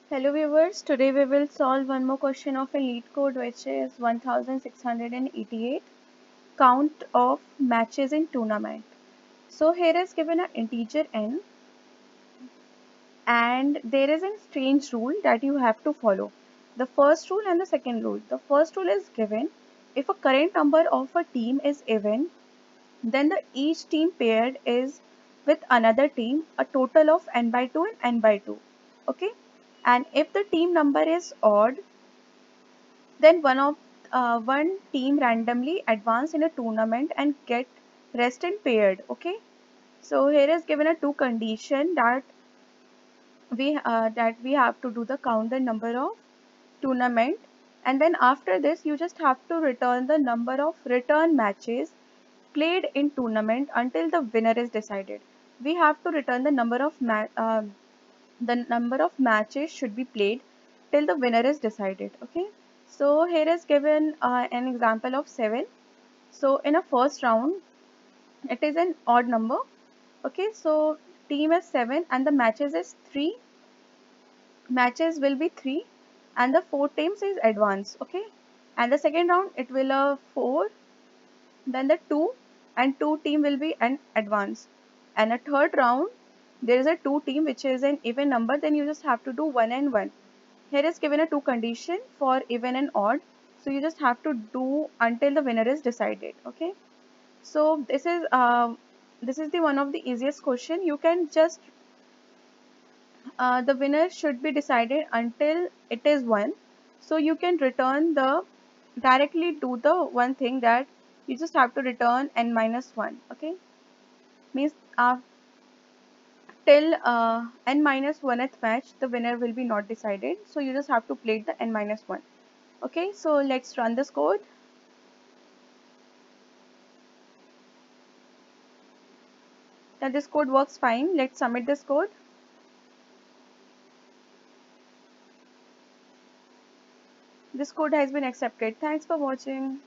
Hello viewers, today we will solve one more question of a lead code which is 1688 count of matches in tournament. So here is given an integer n and there is a strange rule that you have to follow. The first rule and the second rule. The first rule is given if a current number of a team is even, then each team paired is with another team a total of n by 2 and n by 2. Okay, and if the team number is odd, then one team randomly advance in a tournament and get rest in paired. Okay, so here is given a two condition that we have to do the count the number of tournament, and then after this you just have to return the number of return matches played in tournament until the winner is decided. We have to return the number of matches should be played till the winner is decided. Okay, so here is given an example of 7. So in a first round it is an odd number. Okay, so team is 7 and the matches is 3. Matches will be 3 and the 4 teams is advance. Okay, and the second round it will 4, then the 2 and 2 team will be an advance, and a third round there is a 2 team which is an even number, then you just have to do 1 and 1. Here is given a two condition for even and odd, so you just have to do until the winner is decided. Okay, so this is the one of the easiest question. You can just the winner should be decided until it is 1, so you can return the directly do the one thing that you just have to return n minus 1. Okay, means till n minus 1th match the winner will be not decided, so you just have to play the n minus 1. Okay, so let's run this code. Now this code works fine. Let's submit this code. This code has been accepted. Thanks for watching.